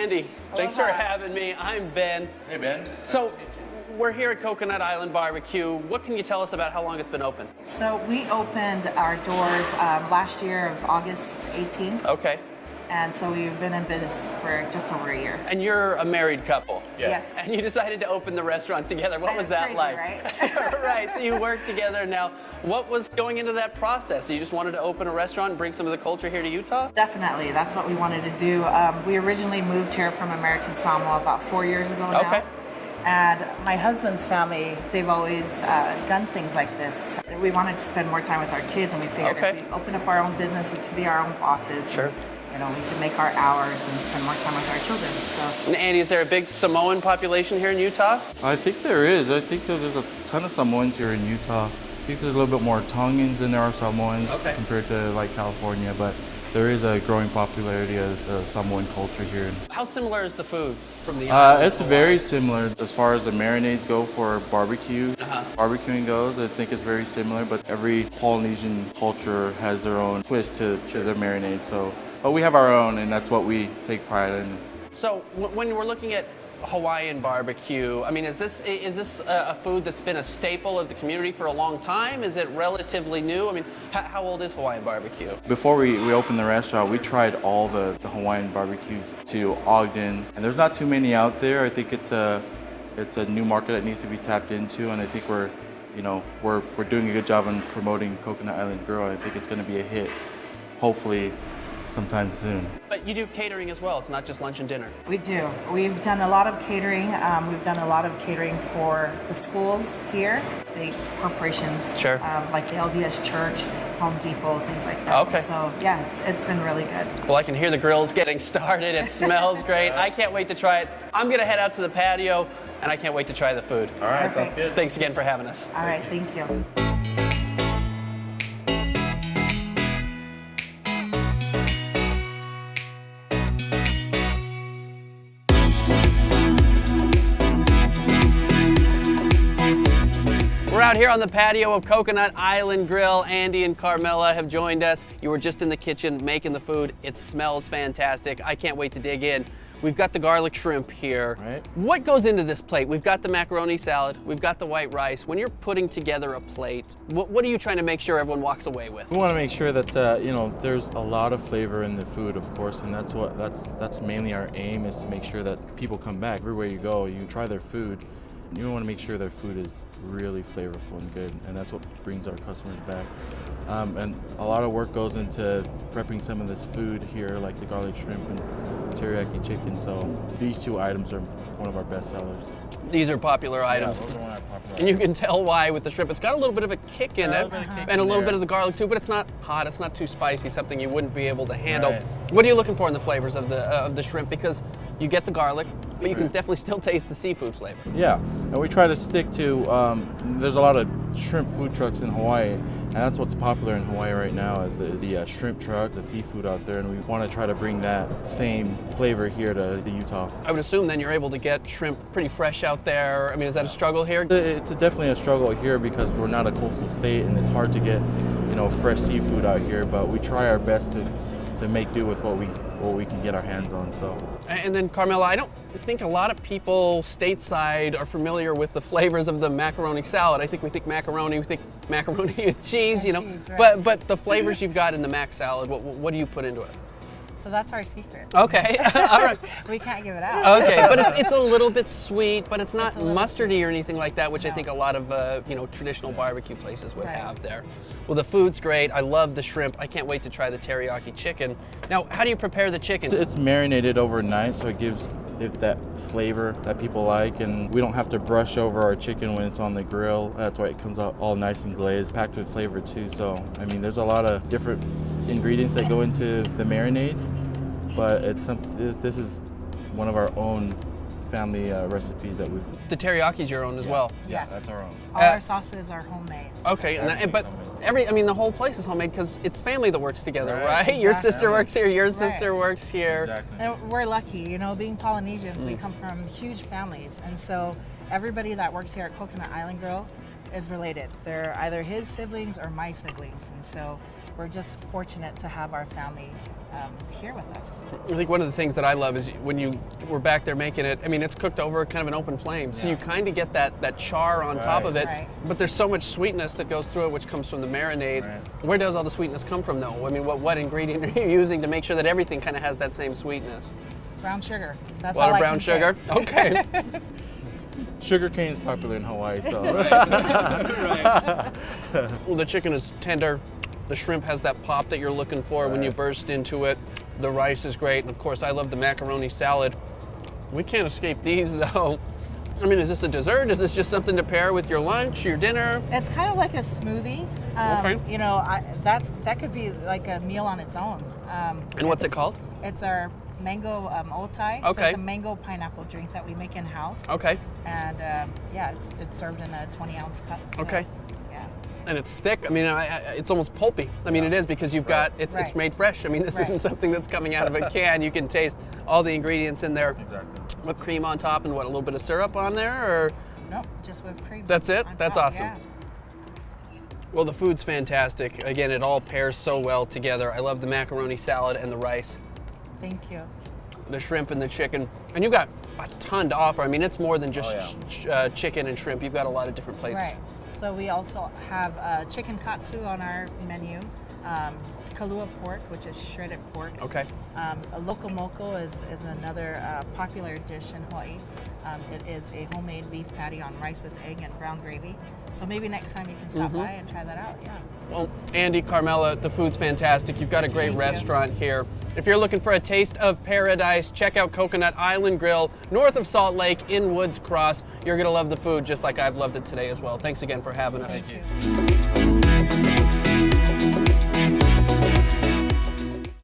Andy. Thanks for having me. I'm Ben. Hey, Ben. So, we're here at Kokonut Island Barbecue. What can you tell us about how long it's been open? So we opened our doors last year of August 18th. Okay. And so we've been in business for just over a year. And you're a married couple. Yes. And you decided to open the restaurant together. What was that Crazy, like? right? Right, so you worked together. Now, what was going into that process? So you just wanted to open a restaurant and bring some of the culture here to Utah? Definitely, that's what we wanted to do. We originally moved here from American Samoa about 4 years ago now. Okay. And my husband's family, they've always done things like this. We wanted to spend more time with our kids, and we figured if we open up our own business, we could be our own bosses. Sure. You know, we can make our hours and spend more time with our children. So. And Andy, is there a big Samoan population here in Utah? I think there is. I think that there's a ton of Samoans here in Utah. I think there's a little bit more Tongans than there are Samoans compared to like California, but there is a growing popularity of Samoan culture here. How similar is the food from the island? It's very similar as far as the marinades go for barbecue. Barbecuing goes, I think it's very similar, but every Polynesian culture has their own twist to their marinade. But we have our own, and that's what we take pride in. So when we're looking at Hawaiian barbecue, I mean, is this a food that's been a staple of the community for a long time? Is it relatively new? I mean, how old is Hawaiian barbecue? Before we opened the restaurant, we tried all the Hawaiian barbecues to Ogden, and there's not too many out there. I think it's a new market that needs to be tapped into, and I think we're doing a good job on promoting Kokonut Island Grill. I think it's going to be a hit, hopefully sometime soon. But you do catering as well. It's not just lunch and dinner. We do. We've done a lot of catering. We've done a lot of catering for the schools here, big corporations, Sure. like the LDS Church, Home Depot, things like that. Okay. So yeah, it's been really good. Well, I can hear the grill's getting started. It smells great. I can't wait to try it. I'm going to head out to the patio, and I can't wait to try the food. All right, Perfect. sounds good. Thanks again for having us. All right, thank you. We're out here on the patio of Kokonut Island Grill. Andy and Carmela have joined us. You were just in the kitchen making the food. It smells fantastic. I can't wait to dig in. We've got the garlic shrimp here. Right. What goes into this plate? We've got the macaroni salad. We've got the white rice. When you're putting together a plate, what are you trying to make sure everyone walks away with? We want to make sure that there's a lot of flavor in the food, of course, and that's mainly our aim, is to make sure that people come back. Everywhere you go, you try their food. You want to make sure their food is really flavorful and good, and that's what brings our customers back. And a lot of work goes into prepping some of this food here, like the garlic shrimp and teriyaki chicken. So these two items are one of our best sellers. These are popular items. Yeah, those are one of our popular And you can tell why with the shrimp. It's got a little bit of a kick in it, and a little bit of the garlic too, but it's not hot, it's not too spicy, something you wouldn't be able to handle. Right. What are you looking for in the flavors of the shrimp? Because you get the garlic, but you can definitely still taste the seafood flavor. Yeah, and we try to stick to, there's a lot of shrimp food trucks in Hawaii, and that's what's popular in Hawaii right now is the shrimp truck, the seafood out there, and we want to try to bring that same flavor here to Utah. I would assume then you're able to get shrimp pretty fresh out there. I mean, is that a struggle here? It's definitely a struggle here because we're not a coastal state, and it's hard to get, fresh seafood out here, but we try our best to make do with what we can get our hands on. So. And then Carmela, I don't think a lot of people stateside are familiar with the flavors of the macaroni salad. I think we think macaroni with cheese, Cheese, right. But the flavors you've got in the mac salad, what do you put into it? So that's our secret. Okay, all right. We can't give it out. Okay, but it's a little bit sweet, but it's not mustardy or anything like that, which I think a lot of traditional barbecue places would have there. Well, the food's great. I love the shrimp. I can't wait to try the teriyaki chicken. Now, how do you prepare the chicken? It's marinated overnight, so it gives it that flavor that people like, and we don't have to brush over our chicken when it's on the grill. That's why it comes out all nice and glazed, packed with flavor too. So, I mean, there's a lot of different ingredients that go into the marinade, but this is one of our own family recipes that we've. The teriyaki's your own as well. Yeah, Yes. that's our own. All our sauces are homemade. Okay, but the whole place is homemade because it's family that works together, right? Exactly. Your sister works here, your sister works here. Exactly. And we're lucky, being Polynesians, we come from huge families. And so everybody that works here at Kokonut Island Grill, is related. They're either his siblings or my siblings, and so we're just fortunate to have our family here with us. I think one of the things that I love is when you were back there making it, I mean, it's cooked over kind of an open flame, so you kind of get that char on top of it, but there's so much sweetness that goes through it, which comes from the marinade. Where does all the sweetness come from, though? I mean, what ingredient are you using to make sure that everything kind of has that same sweetness? Brown sugar. That's a lot all of I brown can sugar? say. Okay. Sugar cane is popular in Hawaii, so. Well, the chicken is tender. The shrimp has that pop that you're looking for when you burst into it. The rice is great. And of course, I love the macaroni salad. We can't escape these, though. I mean, is this a dessert? Is this just something to pair with your lunch, your dinner? It's kind of like a smoothie. Okay. You know, that could be like a meal on its own. And what's it called? It's our mango otai. Okay. So it's a mango pineapple drink that we make in-house. Okay. And yeah, it's served in a 20-ounce cup. So, Okay. yeah. And it's thick. I mean, it's almost pulpy. I mean, it is because you've got, it's made fresh. I mean, this isn't something that's coming out of a can. You can taste all the ingredients in there. Exactly. Whipped cream on top and what, a little bit of syrup on there, or? No, just whipped cream. That's it? on That's top, awesome. yeah. Well, the food's fantastic. Again, it all pairs so well together. I love the macaroni salad and the rice, Thank you. the shrimp and the chicken. And you've got a ton to offer. I mean, it's more than just chicken and shrimp. You've got a lot of different plates. Right. So we also have chicken katsu on our menu, kalua pork, which is shredded pork. Okay. A loco moco is another popular dish in Hawaii. It is a homemade beef patty on rice with egg and brown gravy. So maybe next time you can stop by and try that out. Yeah. Well, Andy, Carmela, the food's fantastic. You've got a great restaurant here. If you're looking for a taste of paradise, check out Kokonut Island Grill, north of Salt Lake in Woods Cross. You're going to love the food just like I've loved it today as well. Thanks again for having us. Thank you.